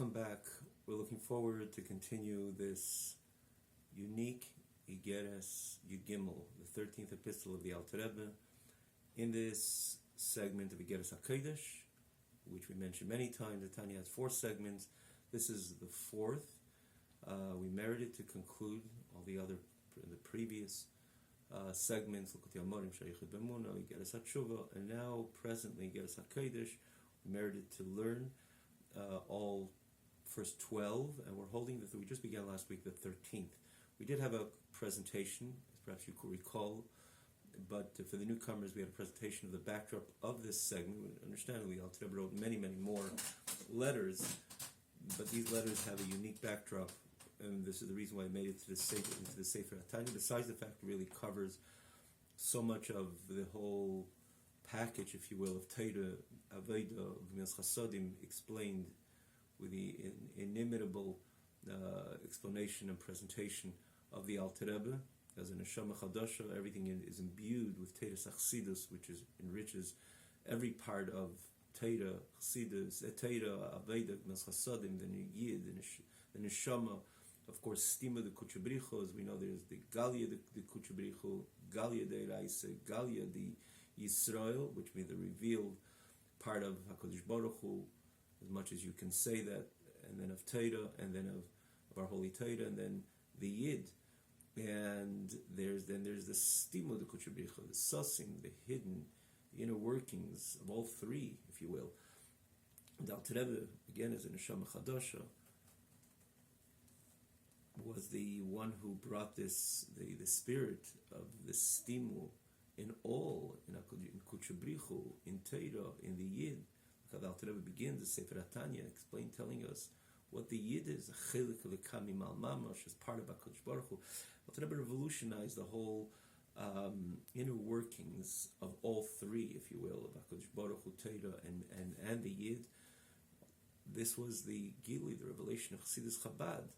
Welcome back. We're looking forward to continue this unique Igeres Yud the 13th epistle of the Alter Rebbe. In this segment of Igeres HaKodesh, which we mentioned many times, the Tanya has 4 segments. This is the 4th. We merited to conclude all the previous segments, and now presently Igeres HaKodesh. We merited to learn all first 12, and we're holding we just began last week the 13th. We did have a presentation, as perhaps you could recall, but for the newcomers we had a presentation of the backdrop of this segment. Understandably, Alter Rebbe wrote many more letters, but these letters have a unique backdrop, and this is the reason why I made it into the Sefer Tanya. Besides the fact it really covers so much of the whole package, if you will, of Torah, Avodah, Gemilas Chasodim, explained with the inimitable explanation and presentation of the Alter Rebbe. As a Neshama Chadasha, everything is imbued with Torah Chassidus, which enriches every part of Torah, Chassidus, Torah, Avodah, Gemilas Chasodim, the Yid, the Neshama. Of course, Stima the Kuchabricho, as we know, there's the Galia the Kuchabricho, Galia de Raisa, Galia the Yisrael, which means the revealed part of HaKadosh Baruch Hu, as much as you can say that, and then of Torah, and then of our holy Torah, and then the Yid. And there's the Stima the Kuchabricho, the sussing, the hidden, the inner workings of all three, if you will. And Alter Rebbe, again, as a Neshama Chadasha, was the one who brought this, the spirit of the stimu in all, in Kuchabrichu, in Torah, in the Yid. Like Alter Rebbe begins the Sefer Tanya, telling us what the Yid is, a chelik lekami mal mamash, as part of HaKadosh Baruch Hu. Alter Rebbe revolutionized the whole inner workings of all three, if you will, of HaKadosh Baruch Hu, Torah, and the Yid. This was the Gili, the revelation of Chassidus Chabad,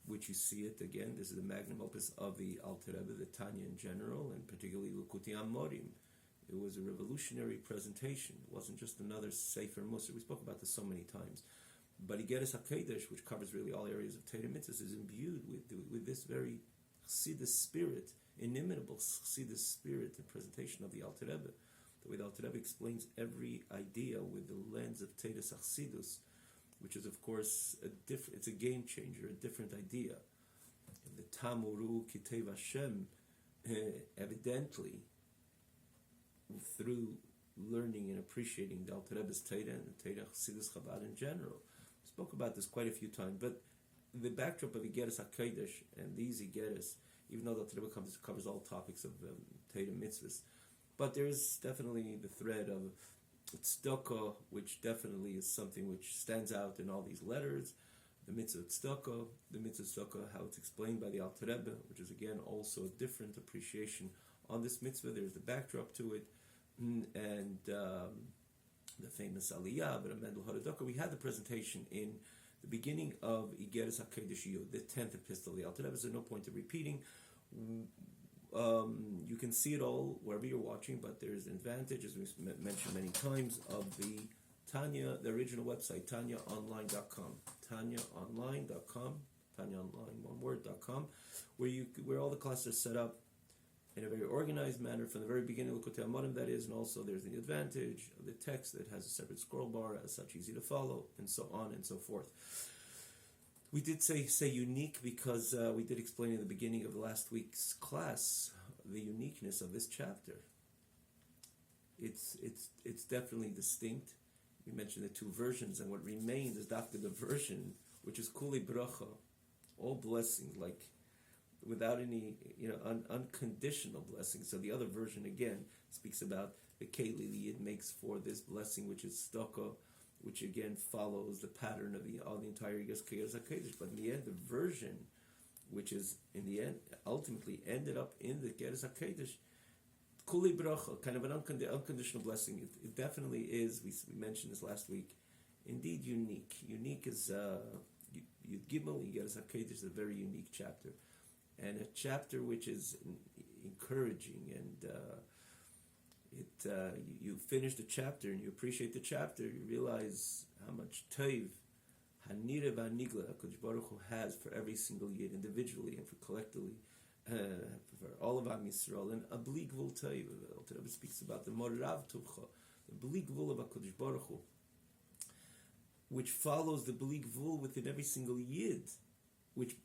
which you see it again. This is the magnum opus of the Alter Rebbe, the Tanya in general, and particularly Likutei Amorim. It was a revolutionary presentation. It wasn't just another Sefer Musar. We spoke about this so many times. But Igeres HaKodesh, which covers really all areas of Torah mitzvahs, is imbued with this very Chassidus spirit, inimitable Chassidus spirit and presentation of the Alter Rebbe. The way the Alter Rebbe explains every idea with the lens of Torah Chassidus, which is, of course, it's a game changer, a different idea. The Tamuru Kitev Hashem, evidently, through learning and appreciating the Alter Rebbe's Torah and the Torah Chassidus Chabad in general. We spoke about this quite a few times, but the backdrop of Igeres HaKodesh and these Igeres, even though the Alter Rebbe covers all topics of Torah mitzvahs, but there is definitely the thread of tzedakah, which definitely is something which stands out in all these letters. The mitzvah tzedakah, how it's explained by the Alter Rebbe, which is again also a different appreciation on this mitzvah. There's the backdrop to it, and the famous Aliyah, but Amendel Haradaka. We had the presentation in the beginning of Igeres HaKodesh Yud, the 10th epistle of the Alter Rebbe, so no point of repeating. You can see it all wherever you're watching, but there's an advantage, as we mentioned many times, of the Tanya, the original website, tanyaonline.com, tanyaonline.com, tanyaonline.com, where all the classes are set up in a very organized manner from the very beginning, Likutei Amorim, that is, and also there's the advantage of the text that has a separate scroll bar, as such easy to follow, and so on and so forth. We did say unique because we did explain in the beginning of last week's class the uniqueness of this chapter. It's definitely distinct. We mentioned the 2 versions, and what remained is after the version which is Kuli Bracha, all blessings, like without any unconditional blessings. So the other version again speaks about the Keli the Yid makes for this blessing, which is Tzedakah, which again follows the pattern of the entire Igeres HaKodesh. But in the end, the version, which is in the end ultimately ended up in the Igeres HaKodesh, Kuli Bracha, kind of an unconditional blessing. It definitely is. We mentioned this last week. Indeed, unique. Unique is Yud Gimel Igeres HaKodesh is a very unique chapter, and a chapter which is encouraging and. You finish the chapter and you appreciate the chapter, you realize how much tov, Hanira v'hanigla, HaKadosh Baruch Hu has for every single yid individually and for collectively, for all of Am Yisrael, and a bli gvul taiv. The Rebbe speaks about the morav tuvcha, the bli gvul of HaKadosh Baruch Hu, which follows the bli gvul within every single yid, which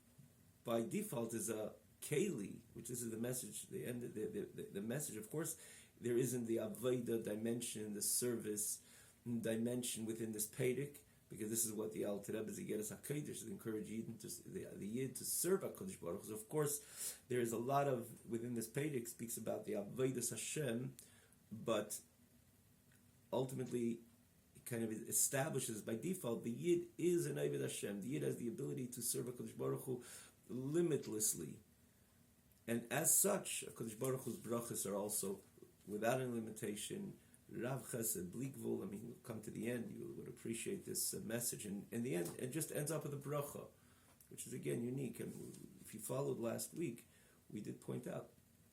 by default is a keli, which is the message. The message. Of course, there isn't the avodah dimension, the service dimension within this pedic, because this is what the Alter Rebbe Zigeres HaKodesh encourage the Yid to serve HaKadosh Baruch Hu. So of course, there is a lot of, within this pedic, speaks about the avodas Hashem, but ultimately it kind of establishes by default the Yid is an Avodah Hashem. The Yid has the ability to serve HaKadosh Baruch Hu limitlessly. And as such, HaKadosh Baruch Hu's brachas are also without any limitation. Rav Chesed, Bli Gvul. I mean, we'll come to the end. You would appreciate this message. And in the end, it just ends up with a bracha, which is again unique. And if you followed last week, we did point out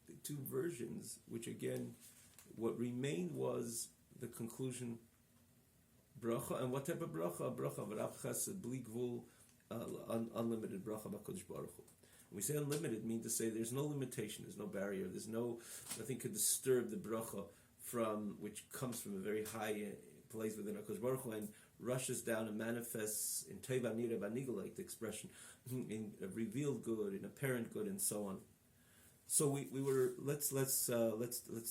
the two versions, which again, what remained was the conclusion bracha. And what type of bracha? A bracha of Rav Chesed, Bli Gvul, unlimited bracha b'Kodesh Baruch Hu. When we say unlimited, mean to say there's no limitation, there's no barrier, nothing could disturb the bracha which comes from a very high place within HaKadosh Baruch Hu and rushes down and manifests in Teva Nira Banigel, like the expression, in a revealed good, in apparent good, and so on. So we were let's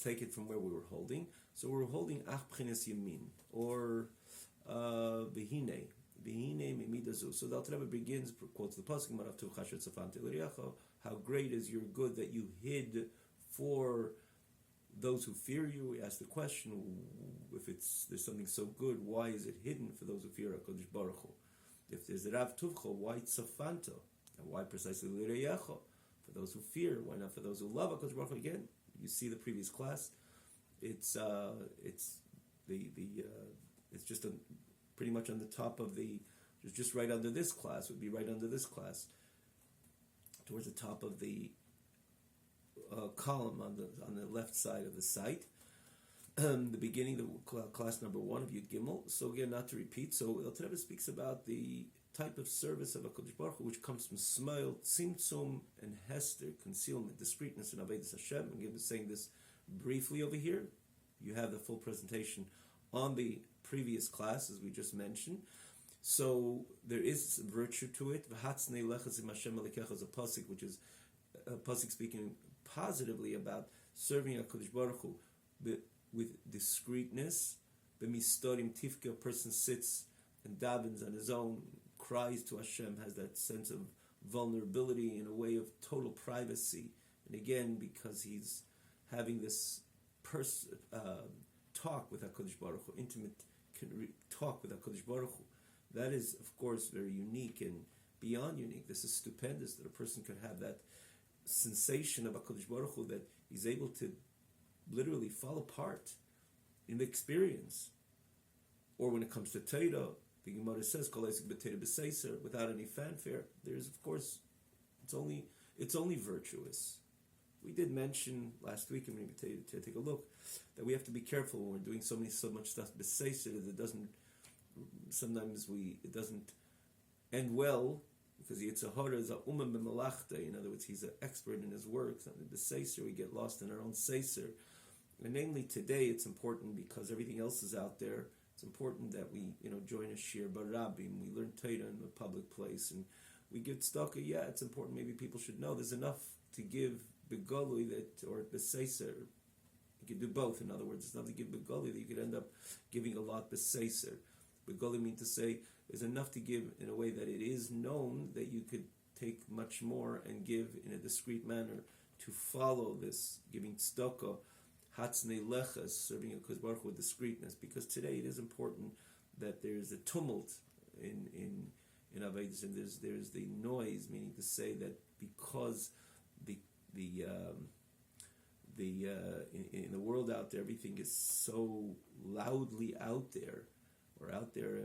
take it from where we were holding. So we were holding Ach B'chines Yamin, or Behine Mimidazu. So the Alter Rebbe begins, quotes the pasuk, Marav tu chashet safante l'riacha, how great is your good that you hid for those who fear you. We ask the question, if there's something so good, why is it hidden for those who fear HaKadosh Baruch Hu? If there's a Rav Tuvcha, why tzafanta? And why precisely l'reyecha? For those who fear, why not for those who love HaKadosh Baruch Hu? Again, you see the previous class. It's just pretty much on the top of just right under this class, would be right under this class, towards the top of the column on the left side of the site, the beginning of class number 1 of Yud Gimel. So again, not to repeat, so El Rebbe speaks about the type of service of HaKadosh Baruch Hu, which comes from Smail, Tzimtzum, and Hester, concealment, discreetness, and Avodas Hashem. I'm going saying this briefly over here. You have the full presentation on the previous class, as we just mentioned. So there is virtue to it. V'hatznei lechazim Hashem alikecha is a pasuk, which is a pasuk speaking positively about serving HaKadosh Baruch Hu with discreetness. B'mistorim tifke, a person sits and davens on his own, cries to Hashem, has that sense of vulnerability in a way of total privacy. And again, because he's having this talk with HaKadosh Baruch Hu, intimate talk with HaKadosh Baruch Hu. That is, of course, very unique and beyond unique. This is stupendous that a person could have that sensation of HaKadosh Baruch Hu, that he's able to literally fall apart in the experience. Or when it comes to Torah, the Gemara says, without any fanfare. There's, of course, it's only virtuous. We did mention last week, and maybe to take a look, that we have to be careful when we're doing so much stuff b'seiser that it doesn't end well, because the Yitzhahara is a umam b'malachta. In other words, he's an expert in his work. B'seiser, we get lost in our own seiser. And namely today, it's important because everything else is out there. It's important that we, join a shir barabim. We learn Torah in a public place, and we give tzedakah. Yeah, it's important. Maybe people should know there's enough to give begolui or b'seiser. You could do both. In other words, it's not to give begolui that you could end up giving a lot b'seiser. Begolui means to say there's enough to give in a way that it is known that you could take much more and give in a discreet manner to follow this, giving tzedakah, hatznei lechas, serving HaKadosh Baruch Hu with discreetness. Because today it is important that there's a tumult in Avedis, and there's the noise, meaning to say that because in the world out there, everything is so loudly out there,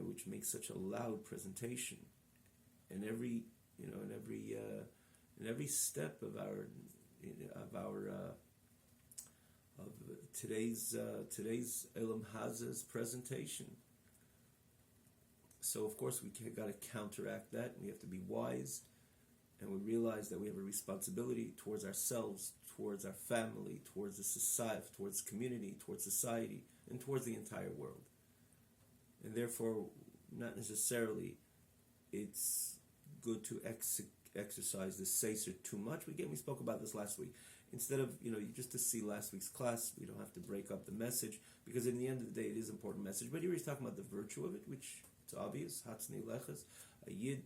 which makes such a loud presentation, and every step of today's Elam Haza's presentation. So of course we got to counteract that. We have to be wise, and we realize that we have a responsibility towards ourselves, towards our family, towards the society, towards community, towards society, and towards the entire world. And therefore, not necessarily it's good to exercise the Sefer too much. We spoke about this last week. Instead of, just to see last week's class, we don't have to break up the message, because in the end of the day, it is an important message. But here he's talking about the virtue of it, which it's obvious. Hatzni lechas, a yid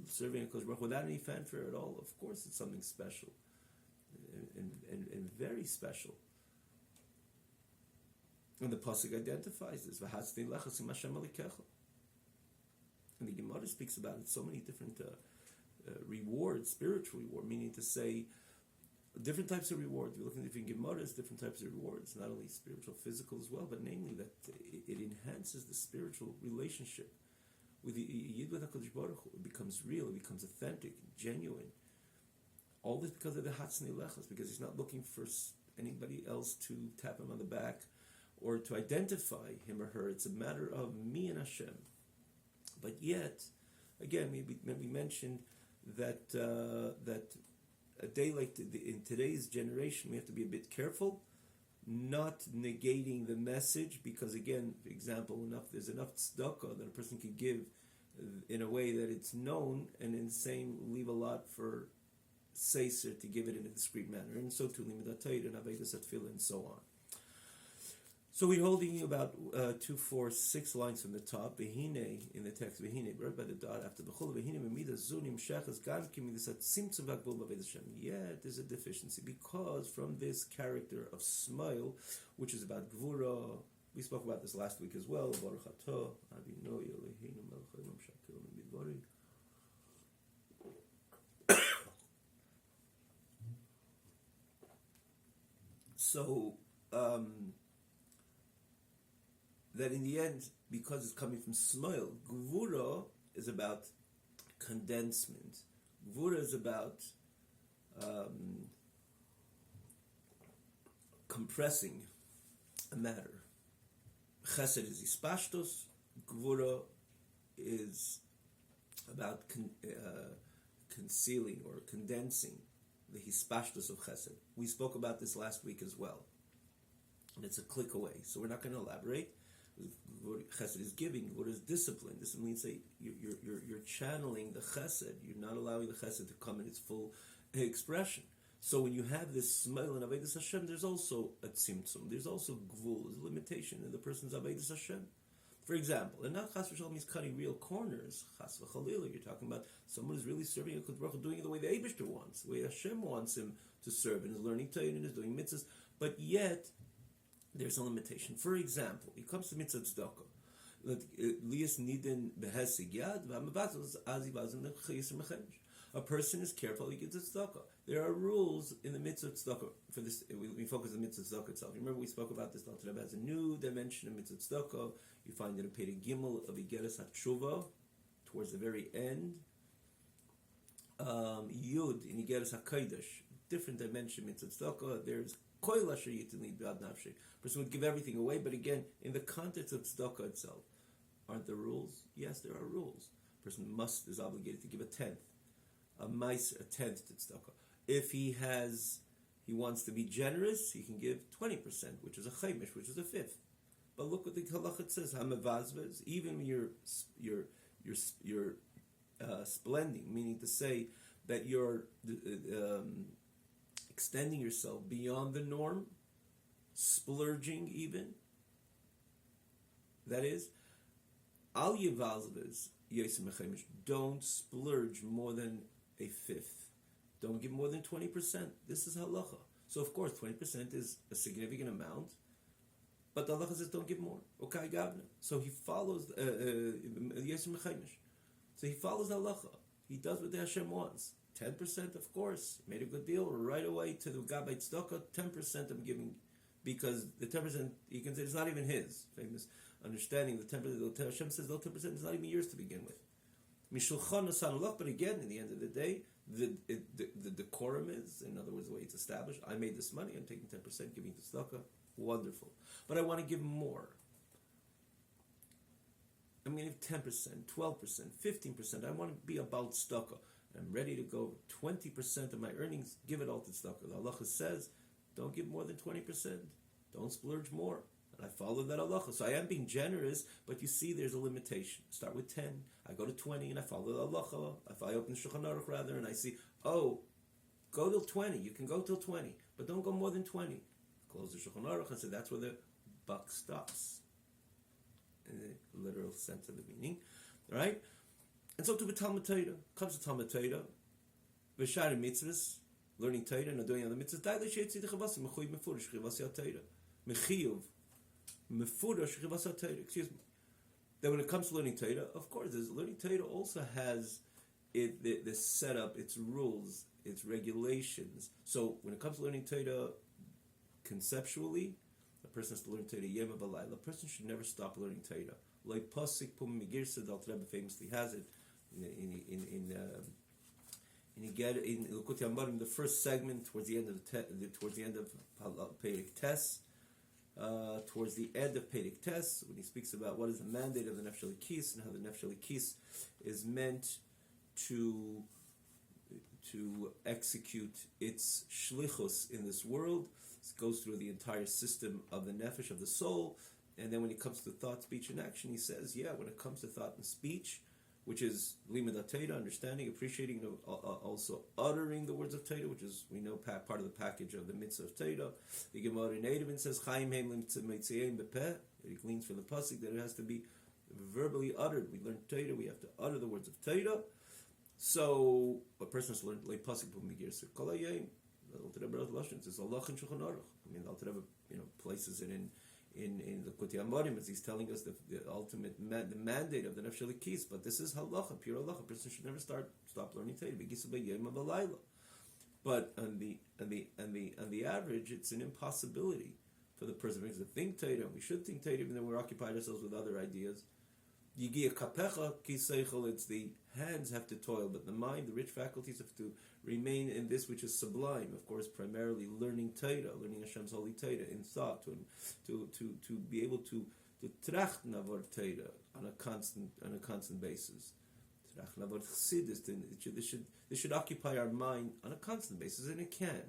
serving a Kodesh Baruch Hu without any fanfare at all. Of course, it's something special, and very special. And the pasuk identifies this. V'hatzni lechas im Hashem alikecha. And the Gemara speaks about it. So many different rewards, spiritual reward, meaning to say different types of rewards. We look at different Gemaras, different types of rewards, not only spiritual, physical as well, but namely that it enhances the spiritual relationship with the Yid with HaKadosh Baruch Hu. It becomes real, it becomes authentic, genuine. All this because of the Hatzni Lechas, because he's not looking for anybody else to tap him on the back or to identify him or her. It's a matter of me and Hashem. But yet, again, we mentioned that a day like in today's generation, we have to be a bit careful, not negating the message, because again, for example, there's enough tzedakah that a person can give in a way that it's known, and in the same leave a lot for Sefer to give it in a discreet manner, and so too Limud HaTorah and Avodas HaTefillah and so on. So we're holding about 2, 4, 6 lines from the top. V'hine in the text. V'hine right by the dot after b'chol. V'hine memida zunim shechas gam kimidas at simtzum v'akbul b'aved Hashem. Yet there's a deficiency, because from this character of smile, which is about gvura, we spoke about this last week as well. Baruch atah Avinu Eloheinu melech haolam shakil midvari. So. That in the end, because it's coming from smile, Gvura is about condensement. Gvura is about compressing a matter. Chesed is ispashtos. Gvura is about concealing or condensing the hispashtos of chesed. We spoke about this last week as well. And it's a click away. So we're not going to elaborate. Chesed is giving. What is discipline? This means that you're channeling the chesed. You're not allowing the chesed to come in its full expression. So when you have this smile in Avodas Hashem, there's also a tzimtzum. There's also gvul. There's a limitation in the person's Avodas Hashem. For example, and not chas v'shalom means cutting real corners. Chas v'chalila, you're talking about someone who's really serving a Kodesh Baruch Hu, doing it the way the Eibishter wants, the way Hashem wants him to serve, and is learning Torah and is doing mitzvahs. But yet, there's a limitation. For example, it comes to mitzvah tzedakah. A person is careful, he gives a tzedakah. There are rules in the mitzvah tzedakah. For this, we focus on the mitzvah tzedakah itself. Remember, we spoke about this. Not has a new dimension of mitzvah tzedakah. You find it in Perek Gimel of Igeres HaTshuva, towards the very end. Yud in Igeres HaKodesh, different dimension mitzvah tzedakah. There's koil asher yitin b'ad nafshei. Person would give everything away, but again, in the context of tzedakah itself, aren't there rules? Yes, there are rules. A person is obligated to give a tenth, a tenth to tzedakah. If he wants to be generous, he can give 20%, which is a chaimish, which is a fifth. But look what the halachah says: hamavazvez. Even when you're splending, meaning to say that you're extending yourself beyond the norm, splurging even. That is, al yevazvez yosem chaimish. Don't splurge more than a fifth. Don't give more than 20%. This is halacha. So of course, 20% is a significant amount, but the halacha says don't give more. Okay, gavna. So he follows yosem chaimish. So he follows halacha. He does what the Hashem wants. 10%, of course, made a good deal right away to the Gabbai Tzedakah. 10% I'm giving, because the 10% you can say it's not even his. Famous understanding the 10%. Hashem says the 10% is not even yours to begin with. But again, in the end of the day, the decorum is, in other words, the way it's established. I made this money. I'm taking 10%, giving to Tzedakah. Wonderful, but I want to give more. I'm going to give 10%, 12%, 15%. I want to be about tzedakah. I'm ready to go 20% of my earnings, give it all to tzedakah. The halacha says, don't give more than 20%. Don't splurge more. And I follow that halacha. So I am being generous, but you see there's a limitation. I start with 10, I go to 20, and I follow the halacha. If I open the Shulchan Aruch rather, and I see, oh, go till 20. You can go till 20, but don't go more than 20. Close the Shulchan Aruch and say that's where the buck stops. In the literal sense of the meaning. All right? And so to the Talmud Torah, comes to Talmud Torah, V'shari mitzvahs, learning Torah and doing other mitzvahs, Daily she'etzi d'chavasi, mechuyiv mefurish chivasi ha-Torah. Mechiyuv, mefurish chivasi ha-Torah. Excuse me. Then when it comes to learning Torah, of course, learning Torah also has the setup, its rules, its regulations. So when it comes to learning Torah conceptually, a person has to learn Torah yom v'layla. A person should never stop learning Torah. Like pasik pum migirsa, the Alter Rebbe famously has it in Likutei Amarim, the first segment towards the end of Perek Tes. Towards the end of Perek Tes, when he speaks about what is the mandate of the Nefesh Elikis and how the Nefesh Elikis is meant to execute its shlichus in this world. It goes through the entire system of the nefesh, of the soul, and then when it comes to thought, speech, and action, he says, when it comes to thought and speech, which is limud Torah, understanding, appreciating, also uttering the words of Torah, which is, we know, part of the package of the mitzvah of Torah. The Gemara in Eruvin says, Chaim heim mitziyeim bepeh. It gleans from the pasuk that it has to be verbally uttered. We learn Torah, we have to utter the words of Torah. So a person has learned like pasuk pum migirsa kol hayom. The Alter Rebbe Lashon says Allah in Shulchan Aruch. I mean, the Alter Rebbe, places it in the Likutei Amarim as he's telling us the ultimate the mandate of the Nefesh Elikis. But this is halacha, pure halacha. A person should never stop learning Torah. But on the average, it's an impossibility for the person to think Torah. We should think Torah, even though we're occupied ourselves with other ideas. Yigia kapecha ki seichel. It's the hands have to toil, but the mind, the rich faculties, have to remain in this which is sublime. Of course, primarily learning Torah, learning Hashem's holy Torah in thought, to be able to tracht navor Torah on a constant basis. Tracht navor chassidus. This should occupy our mind on a constant basis, and it can.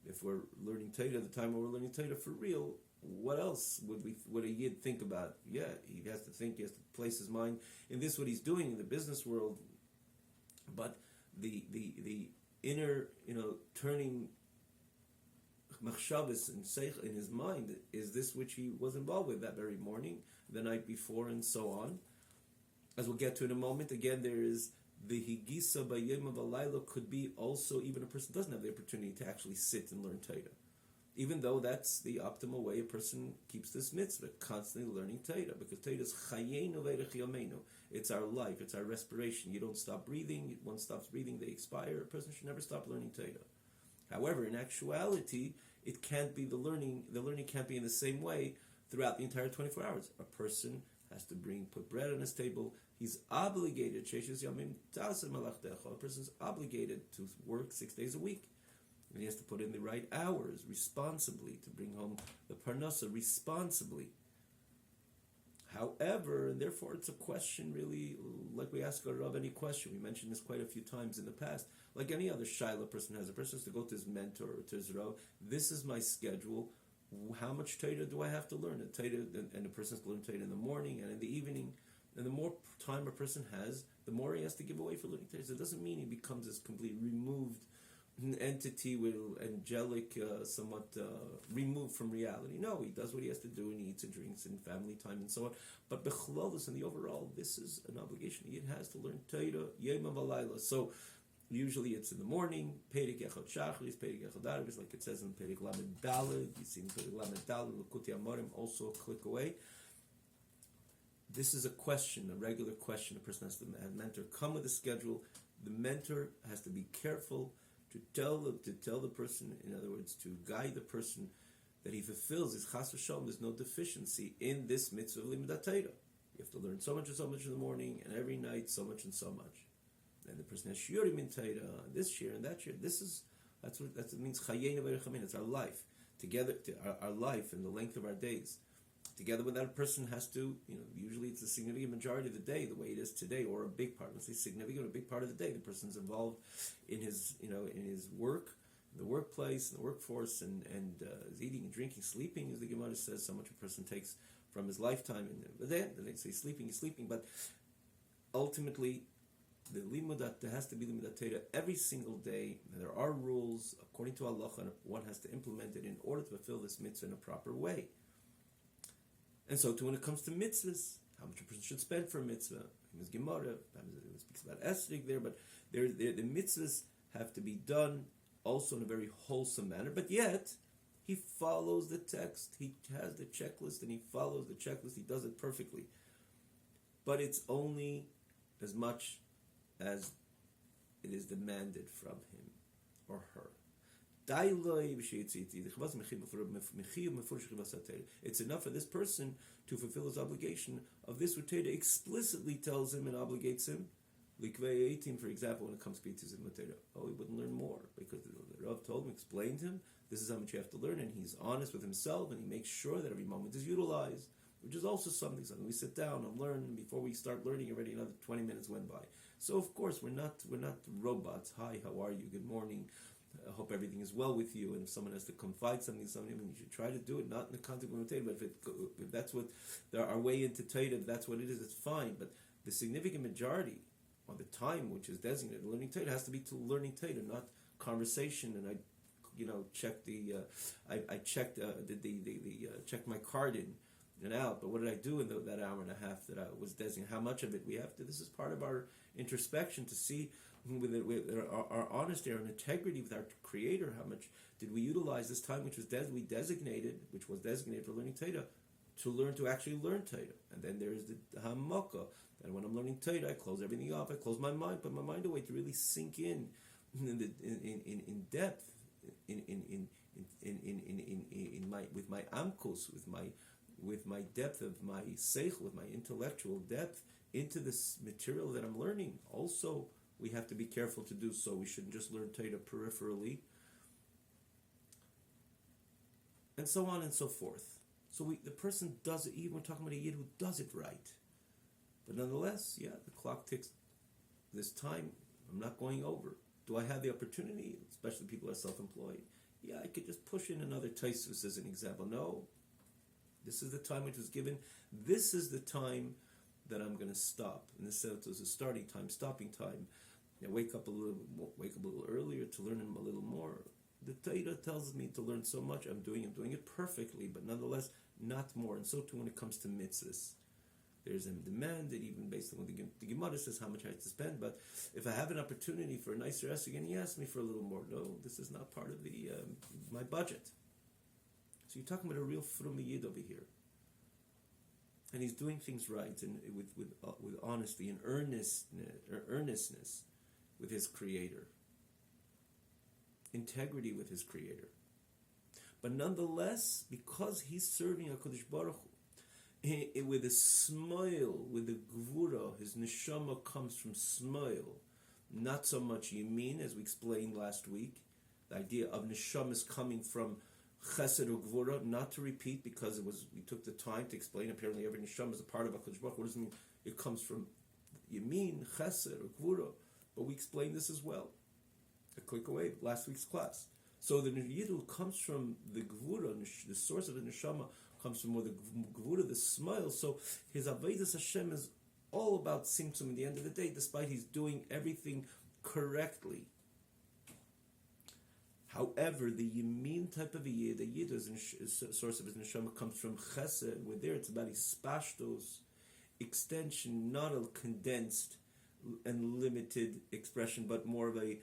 If we're learning Torah at the time when we're learning Torah for real, what else would a yid think about? He has to think, he has to place his mind in this, what he's doing in the business world. But the inner, turning machshavas and seich in his mind is this which he was involved with that very morning, the night before, and so on. As we'll get to in a moment, again, there is the higisa b'yom v'layla could be also, even a person doesn't have the opportunity to actually sit and learn Torah. Even though that's the optimal way a person keeps this mitzvah, constantly learning Torah, because Torah is chayenu v'erech yomenu. It's our life, it's our respiration. You don't stop breathing. One stops breathing, they expire. A person should never stop learning Torah. However, in actuality, it can't be the learning can't be in the same way throughout the entire 24 hours. A person has to put bread on his table. He's obligated, a person's obligated to work 6 days a week. And he has to put in the right hours responsibly to bring home the parnasa responsibly. However, and therefore it's a question really, like we ask of any question. We mentioned this quite a few times in the past. Like any other shaila person has to go to his mentor or to his rav. This is my schedule. How much Torah do I have to learn? And the person has to learn Torah in the morning and in the evening. And the more time a person has, the more he has to give away for learning Torah. So it doesn't mean he becomes this completely removed entity with angelic, somewhat removed from reality. No, he does what he has to do, and he eats and drinks and family time and so on. But bechlolos, in the overall, this is an obligation he has to learn Torah yom v'layla. So usually it's in the morning. Perek echad shachris, perek echad arvis, like it says in perek lamed daled. You see in perek lamed daled, Likutei Amarim, also a click away. This is a question, a regular question. A person has to have a mentor come with a schedule. The mentor has to be careful to tell the person, in other words, to guide the person that he fulfills his chas v'shalom. There's no deficiency in this mitzvah of limud Torah. You have to learn so much and so much in the morning, and every night so much and so much. And the person has shiurim in Torah, this year and that year. That's what it means. Chayenu v'erechamin. It's our life together, our life and the length of our days. Together with that, a person has to, usually it's a significant majority of the day, the way it is today, or a big part. Let's say significant, a big part of the day. The person's involved in his, in his work, the workplace, the workforce, and is eating and drinking, sleeping, as the Gemara says, so much a person takes from his lifetime. And then they say sleeping is sleeping, but ultimately, the limudat, there has to be limudat Torah every single day. There are rules according to Allah, and one has to implement it in order to fulfill this mitzvah in a proper way. And so too when it comes to mitzvahs, how much a person should spend for a mitzvah. It Gemara, it speaks about esrig there, but the mitzvahs have to be done also in a very wholesome manner, but yet he follows the text. He has the checklist and he follows the checklist. He does it perfectly. But it's only as much as it is demanded from him or her. It's enough for this person to fulfill his obligation of this what Torah explicitly tells him and obligates him. For example, when it comes to B'tzis and Torah, he wouldn't learn more because the Rav told him, explained to him, this is how much you have to learn, and he's honest with himself and he makes sure that every moment is utilized, which is also something we sit down and learn, and before we start learning already another 20 minutes went by. So of course we're not robots. Hi, how are you? Good morning. I hope everything is well with you. And if someone has to confide something to somebody, you should try to do it, not in the context of Torah, but if that's what our way into Torah, if that's what it is, it's fine. But the significant majority, or the time which is designated learning Torah, has to be to learning Torah, not conversation. And I checked checked my card in and out. But what did I do in that hour and a half that I was designated? How much of it we have to? This is part of our introspection to see with our honesty, our integrity with our Creator. How much did we utilize this time, which was designated for learning Torah, to actually learn Torah? And then there's the hamaka. And when I'm learning Torah, I close everything off. I close my mind, put my mind away to really sink in depth, with my amkos, with my depth of my seich, with my intellectual depth into this material that I'm learning. Also, we have to be careful to do so. We shouldn't just learn Torah peripherally, and so on and so forth. So the person does it. Even we're talking about a yid who does it right. But nonetheless, the clock ticks. This time, I'm not going over. Do I have the opportunity, especially people who are self-employed? Yeah, I could just push in another taisus as an example. No, this is the time which was given. This is the time that I'm going to stop. And this is a starting time, stopping time. Wake up a little earlier to learn a little more. The Torah tells me to learn so much. I'm doing it perfectly, but nonetheless, not more. And so too when it comes to mitzvahs. There's a demand that even based on what the Gemara says how much I have to spend, but if I have an opportunity for a nicer esrog and he asks me for a little more, no, this is not part of my budget. So you're talking about a real frum yid over here. And he's doing things right and with honesty and earnestness with his Creator. Integrity with his Creator. But nonetheless, because he's serving HaKadosh Baruch Hu, with a smile, with a gvura, his neshama comes from smile, not so much yamin, as we explained last week. The idea of neshama is coming from chesed or gvura, not to repeat because we took the time to explain. Apparently, every neshama is a part of HaKadosh Baruch Hu. What does it mean? It comes from yamin, chesed or gvura. But we explained this as well. A click away, last week's class. So the yidu comes from the gvura, the source of the neshama comes from more the gvura, the smile. So his avodas Hashem is all about simtzum at the end of the day, despite he's doing everything correctly. However, the yamin type of a yid, the yid is source of his neshama comes from chesed, where there it's about ispashtos, extension, not a condensed and limited expression, but more of a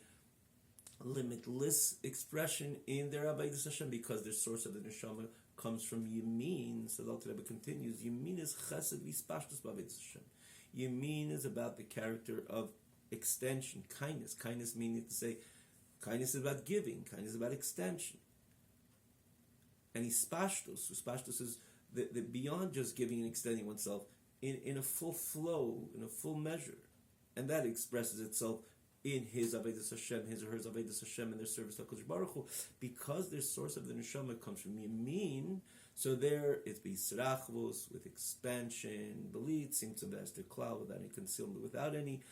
limitless expression in their avodas Hashem, because their source of the neshama comes from yamin. So the Alter Rebbe continues, yamin is chesed v'ispashtus b'avodas Hashem. Yamin is about the character of extension, kindness. Kindness meaning to say, kindness is about giving, kindness is about extension. And ispashtus is the beyond just giving and extending oneself in a full flow, in a full measure. And that expresses itself in his avodas Hashem, his or her avodas Hashem, and their service to HaKadosh Baruch Hu, because their source of the neshama comes from yamin. So there it's bisrachvus with expansion, belit, tzimtzum v'ester klal, without any concealment, without any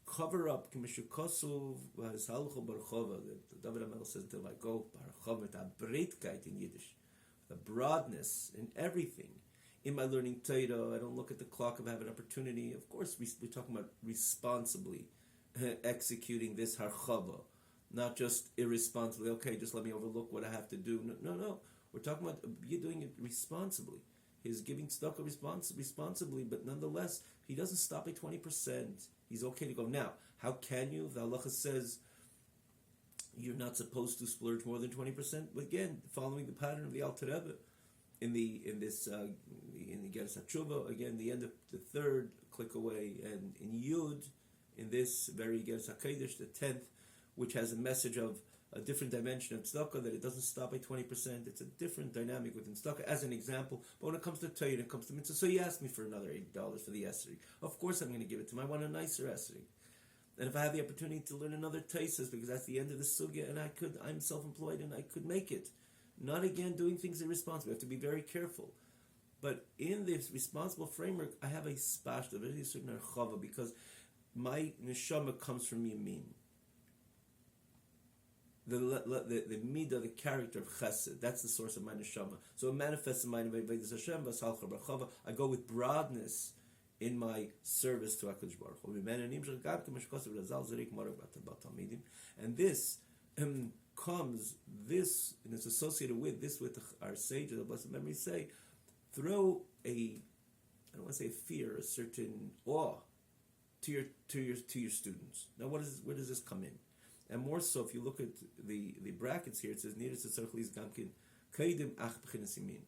cover up. K'mishu kosuv v'halchu barchova. David HaMelech says until I go barchova, with a breitkeit in Yiddish, the broadness in everything. In my learning Torah, I don't look at the clock of having opportunity. Of course, we're talking about responsibly executing this harchava, not just irresponsibly. Okay, just let me overlook what I have to do. No. We're talking about you doing it responsibly. He's giving tzedakah responsibly, but nonetheless, he doesn't stop at 20%. He's okay to go. Now, how can you? The halacha says you're not supposed to splurge more than 20%. But again, following the pattern of the Alter Rebbe, in the Geras HaTshuva, again, the end of the third, click away, and in Yud, in this very Geras HaKodesh, the 10th, which has a message of a different dimension of tzedakah, that it doesn't stop at 20%. It's a different dynamic within tzedakah, as an example. But when it comes to Torah, it comes to mitzvah, so he asked me for another $8 for the esrog. Of course I'm going to give it to him. I want a nicer esrog. And if I have the opportunity to learn another taisus, because that's the end of the sugya, and I'm self-employed and I could make it. Not again doing things irresponsibly. I have to be very careful. But in this responsible framework, I have a spashta, a very certain archava, because my neshama comes from Yamin. The midah, the character of chesed, that's the source of my neshama. So it manifests in my Avodas Hashem, V'asalcha Barchava. I go with broadness in my service to HaKadosh Baruch Hu. And this comes, this, and it's associated with this, with our sages of blessed memory say, throw I don't want to say fear, a certain awe to your students. Now, where does this come in? And more so, if you look at the brackets here, it says Niras Tzarchlis Gamkin Kaidim Ach B'chinas Yamin,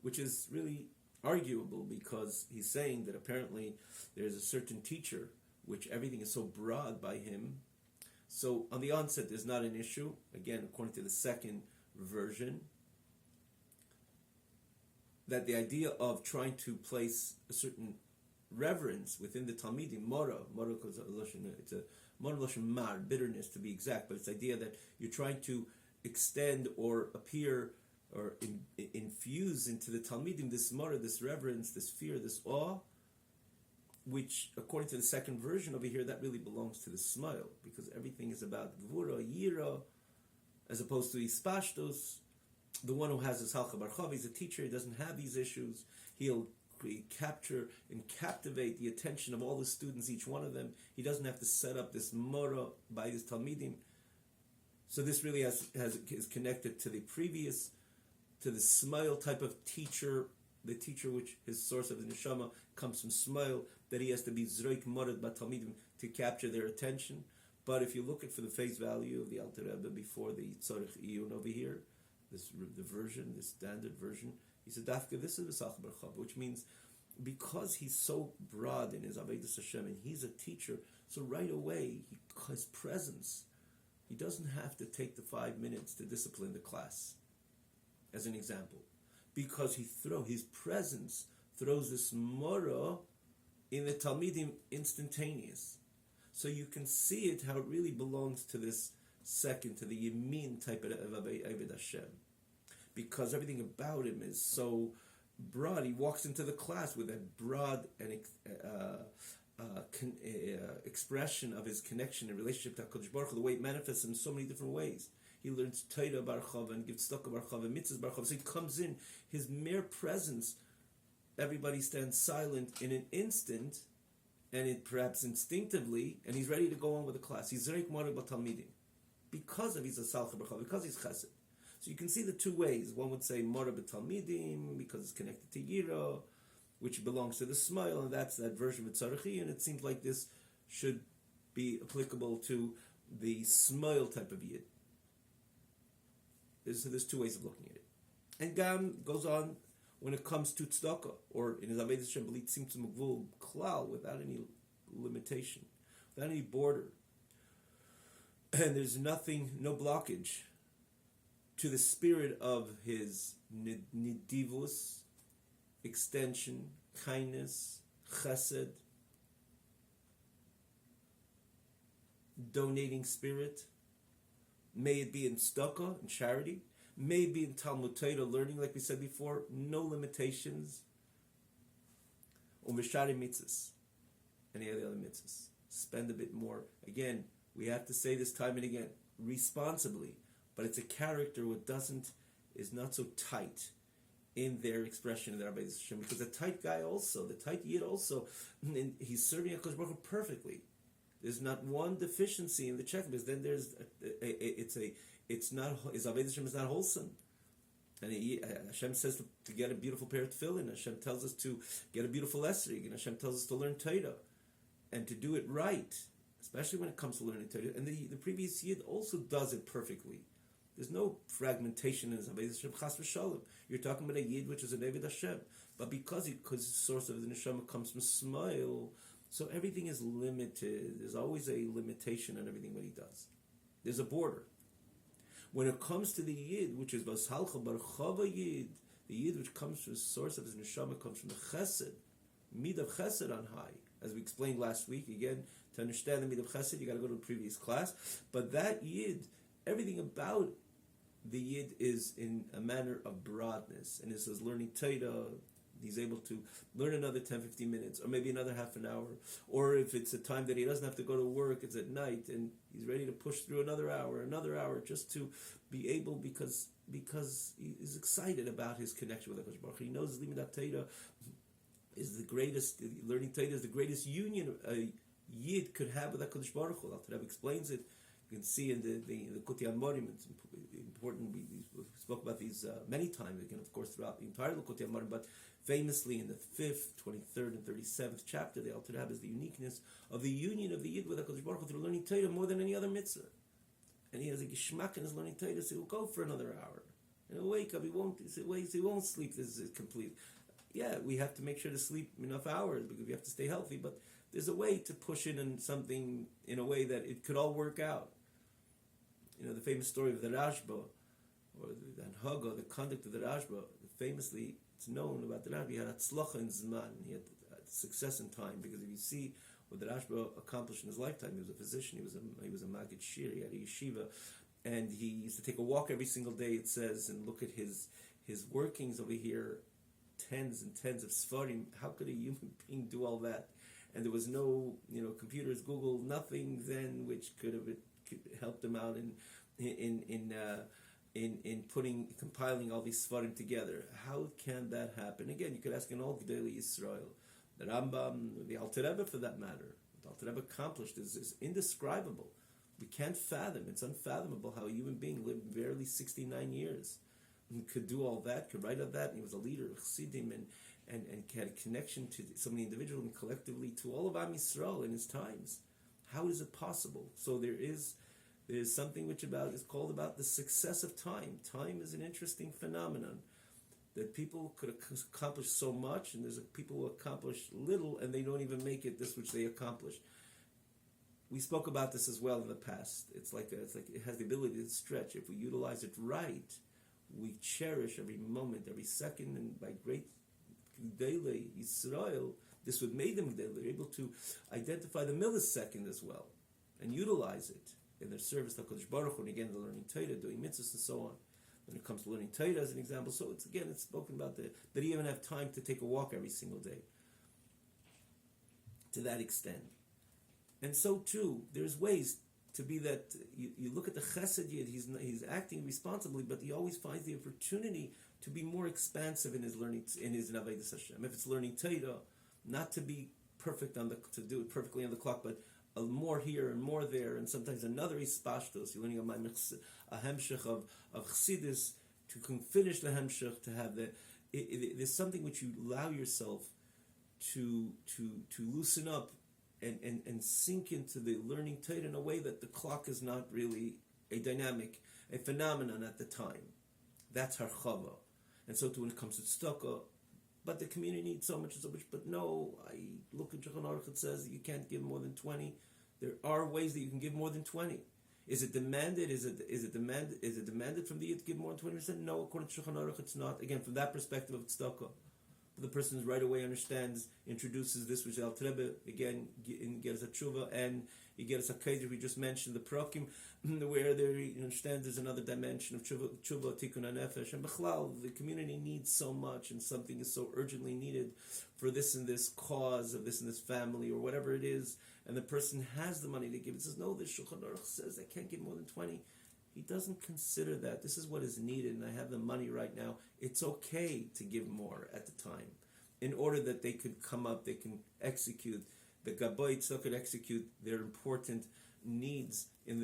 which is really arguable, because he's saying that apparently there's a certain teacher which everything is so broad by him. So on the onset, there's not an issue. Again, according to the second version, that the idea of trying to place a certain reverence within the Talmidim, mora, because it's a mora loshen mar, bitterness to be exact, but it's the idea that you're trying to extend or appear or infuse into the Talmidim this mora, this reverence, this fear, this awe, which, according to the second version over here, that really belongs to the smile, because everything is about gvura, yira, as opposed to ispashtos. The one who has his halcha barchav, he's a teacher, he doesn't have these issues. He'll capture and captivate the attention of all the students, each one of them. He doesn't have to set up this mora by his talmidim. So this really is connected to the previous, to the smile type of teacher, the teacher which his source of the neshama comes from smile, that he has to be zroik morad batalmidim to capture their attention. But if you look at for the face value of the Alter Rebbe before the tzorich iyun over here, the version, the standard version, he said dafka this is v'sach barchav, which means because he's so broad in his avodas Hashem and he's a teacher, so right away his presence, he doesn't have to take the 5 minutes to discipline the class, as an example, because his presence throws this mora in the Talmidim instantaneous. So you can see it, how it really belongs to this second, to the Yamin type of Avodah Hashem. Because everything about him is so broad. He walks into the class with a broad and expression of his connection and relationship to HaKadosh Baruch Hu, the way it manifests in so many different ways. He learns Torah Barchava and gives Tzedakah Barchava and Mitzvahs Barchava. So he comes in, his mere presence, everybody stands silent in an instant, and it perhaps instinctively, and he's ready to go on with the class. He's Zerek Marek Batalmidim, because of his Asalcha Barchava, because he's Chesed. So you can see the two ways. One would say Marek Batalmidim, because it's connected to Yira, which belongs to the smile, and that's that version with Tzarachi, and it seems like this should be applicable to the smile type of Yid. So there's two ways of looking at it. And Gam goes on when it comes to tzedakah, or in his Avodas Hashem B'li Tzimtzum Gvul Klal, without any limitation, without any border. And there's nothing, no blockage to the spirit of his nidivus, extension, kindness, chesed, donating spirit. May it be in tzedakah, in charity. Maybe in Talmud Torah learning, like we said before, no limitations. Umeshari mitzvahs, any of the other mitzvahs. Spend a bit more. Again, we have to say this time and again, responsibly, but it's a character what is not so tight in their expression of their Avodas Hashem, because the tight guy also, the tight Yid also, he's serving HaKadosh Baruch Hu perfectly. There's not one deficiency in the checklist. Then there's it's not, his Avodas Hashem is not wholesome. And Hashem says to get a beautiful pair of tefillin. Hashem tells us to get a beautiful esrog, and Hashem tells us to learn Torah and to do it right, especially when it comes to learning Torah. And the previous Yid also does it perfectly. There's no fragmentation in his Avodas Hashem, chas v'shalom. You're talking about a Yid which is an Eved Hashem, but because the source of the neshama comes from smile, so everything is limited. There's always a limitation on everything what he does. There's a border. When it comes to the Yid, which is Vashalcha Bar Chava Yid, the Yid which comes from the source of his neshama comes from the Chesed, Mid of Chesed on high. As we explained last week, again, to understand the Mid of Chesed, you got to go to the previous class. But that Yid, everything about the Yid is in a manner of broadness. And it says learning Torah, he's able to learn another 10-15 minutes, or maybe another half an hour. Or if it's a time that he doesn't have to go to work, it's at night, and he's ready to push through another hour, just to be able, because he's excited about his connection with HaKadosh Baruch Hu. He knows Limudat Torah is the greatest, learning Torah is the greatest union a Yid could have with HaKadosh Baruch Hu. Al-Tarab explains it. You can see in the Likutei Amorim, it's important, we spoke about these many times, again, of course, throughout the entire Likutei Amorim, but famously in the 5th, 23rd, and 37th chapter, the Al-Tarab is the uniqueness of the union of the Yid with HaKadosh Baruch Hu through learning Torah more than any other mitzvah. And he has a geshmak in his learning Torah, so he'll go for another hour. And he'll wake up, he won't sleep, this is complete. Yeah, we have to make sure to sleep enough hours, because we have to stay healthy, but there's a way to push in on something in a way that it could all work out. You know, the famous story of the Rashba, or the Anhaga, the conduct of the Rashba, famously, it's known about the Rashba, he had Atzlacha in Zman, he had success in time, because if you see what the Rashba accomplished in his lifetime, he was a physician, he was a Magid Shir, he had a yeshiva, and he used to take a walk every single day, it says, and look at his workings over here, tens and tens of Sfarim. How could a human being do all that? And there was no, computers, Google, nothing then which could help them out in compiling all these Sfarim together. How can that happen? Again, you could ask in all Gedolei Yisrael, the Rambam, the Alter Rebbe for that matter. What Alter Rebbe accomplished is indescribable. We can't fathom. It's unfathomable how a human being lived barely 69 years and could do all that, could write all that. And he was a leader of Chassidim and had a connection to so many individuals and collectively to all of Am Yisrael in his times. How is it possible? So there's something which is called about the success of time. Time is an interesting phenomenon that people could accomplish so much, and there's people who accomplish little and they don't even make it this which they accomplished. We spoke about this as well in the past. It's like it has the ability to stretch. If we utilize it right, we cherish every moment, every second, and by great Gedolei Yisrael, this would make them Gedolei. They're able to identify the millisecond as well and utilize it in their service to HaKadosh Baruch Hu, and again, the learning Torah, doing mitzvahs, and so on. When it comes to learning Torah as an example, so it's spoken about that they even have time to take a walk every single day. To that extent. And so too, there's ways to be that you look at the Chesed Yid, he's acting responsibly, but he always finds the opportunity to be more expansive in his learning, in his Avodas Hashem. If it's learning Torah, not to be perfect to do it perfectly on the clock, but more here and more there, and sometimes another ispashtos. You're learning a hemshech of Chassidus to finish the hemshech, to have there's something which you allow yourself to loosen up and sink into the learning Torah in a way that the clock is not really a phenomenon at the time. That's harchava. And so too when it comes to tzedakah, but the community needs so much and so much. But no, I look at Shulchan Aruch, it says you can't give more than 20. There are ways that you can give more than 20. Is it demanded? Is it demanded from the Yid to give more than 20%? No, according to Shulchan Aruch, it's not. Again, from that perspective of tzedakah. but the person right away understands, introduces this, which Al Rebbe again gets a tshuva, and he gets a kaider. We just mentioned the prokim, where he understands there's another dimension of tshuva, tikkun hanefesh, and b'chlal, the community needs so much, and something is so urgently needed for this and this cause of this and this family, or whatever it is, and the person has the money to give. It says, no, the Shulchan Aruch says I can't give more than 20. He doesn't consider that. This is what is needed, and I have the money right now. It's okay to give more at the time, in order that they could come up, they can execute, the Gaboy Tzedakah could execute their important needs in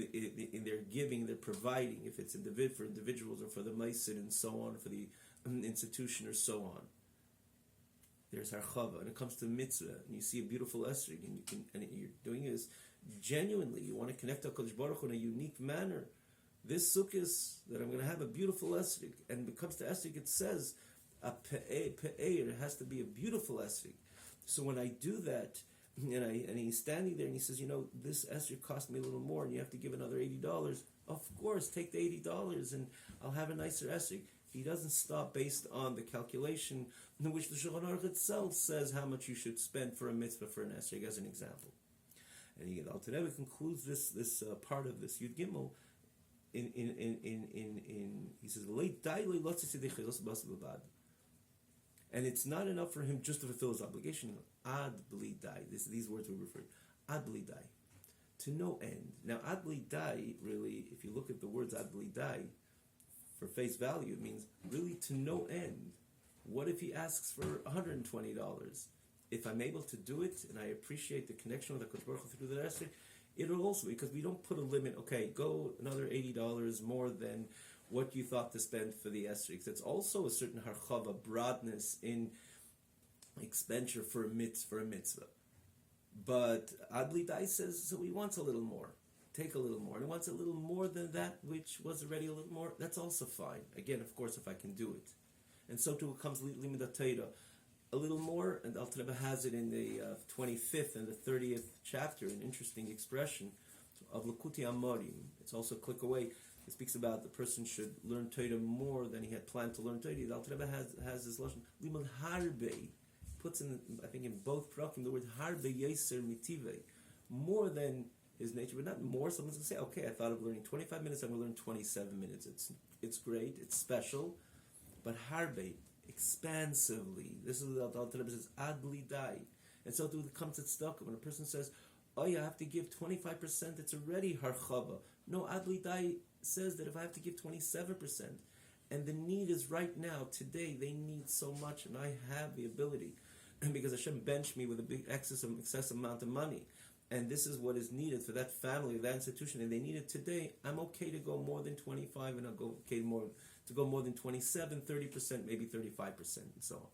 their giving, their providing, if it's for individuals or for the Meisid and so on, for the institution or so on. There's harchava, and it comes to mitzvah, and you see a beautiful esrog, and you're doing this genuinely. You want to connect to HaKadosh Baruch Hu in a unique manner. This sukkah that I'm going to have a beautiful esrog, and when it comes to esrog, it says a pe'er. It has to be a beautiful esrog. So when I do that, and he's standing there and he says, this esrog cost me a little more, and you have to give another $80. Of course, take the $80, and I'll have a nicer esrog. He doesn't stop based on the calculation in which the Shulchan Aruch itself says how much you should spend for a mitzvah for an esrog, as an example. And Al Rebbe concludes this part of this Yud Gimel. He says, and it's not enough for him just to fulfill his obligation. Ad bli dai. These words we referred. Ad bli dai. To no end. Now, ad bli dai, really, if you look at the words ad bli dai, for face value, it means really to no end. What if he asks for $120? If I'm able to do it, and I appreciate the connection with HaKadosh Baruch Hu through the esrog, it'll also, because we don't put a limit, okay, go another $80 more than what you thought to spend for the esrog. That's also a certain harchava, broadness in expenditure for a mitzvah. But Adli Dai says, so he wants a little more. Take a little more. And he wants a little more than that, which was already a little more. That's also fine. Again, of course, if I can do it. And so too comes Limud Torah. A little more, and Al Rebbe has it in the 25th and the 30th chapter, an interesting expression of Lakuti Amorim. It's also a click away. It speaks about the person should learn Torah more than he had planned to learn Torah. Al Rebbe has this lashon Limud Harbe. Puts in, I think, in both prakim the word Harbe Yeser Mitive, more than his nature, but not more. Someone's going to say, okay, I thought of learning 25 minutes, I'm going to learn 27 minutes. It's great, it's special, but Harbe, expansively. This is what Al Rebbe says, Adli Dai. And so it comes at tzedakah. When a person says, oh, you have to give 25%, it's already harchava. No, Adli Dai says that if I have to give 27%, and the need is right now, today, they need so much, and I have the ability, because Hashem benched me with a big excess amount of money, and this is what is needed for that family, that institution, and they need it today, I'm okay to go more than 25, and I'll go to go more than 27, 30%, maybe 35%, and so on.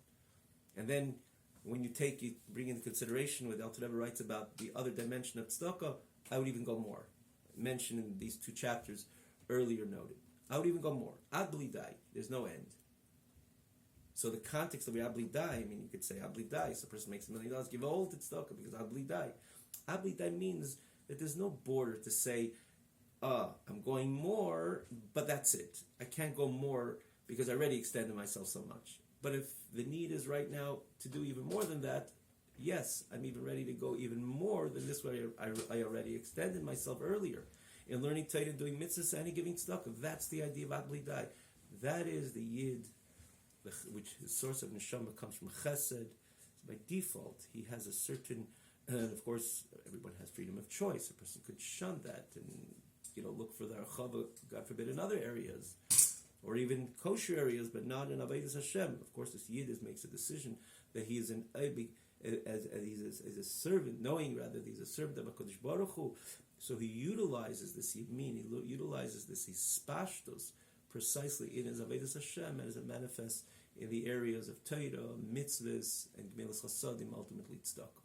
And then, when you bring into consideration what Al Rebbe writes about the other dimension of tzedakah, I would even go more. Mentioned in these two chapters earlier noted. I would even go more. Ad bli dai. There's no end. So the context of Ad bli dai, you could say Ad bli dai, so a person makes $1 million, give all to tzedakah because Ad bli dai. Ad bli dai means that there's no border to say, I'm going more, but that's it. I can't go more because I already extended myself so much. But if the need is right now to do even more than that, yes, I'm even ready to go even more than this way. I already extended myself earlier. In learning Torah, doing mitzvahs, and giving tzedakah, that's the idea of Ad bli dai. That is the Yid, which the source of neshama comes from chesed. By default, he has a certain, and of course, everyone has freedom of choice. A person could shun that and look for the archava, God forbid, in other areas, or even kosher areas, but not in Avodas Hashem. Of course, this Yid makes a decision that he is an as he's a servant, knowing rather that he's a servant of HaKadosh Baruch Hu. So he utilizes this Yidmin, he utilizes this Hispashtos precisely in his Avodas Hashem as it manifests in the areas of Torah, mitzvahs, and Gemilas Chasadim, ultimately tzedakah.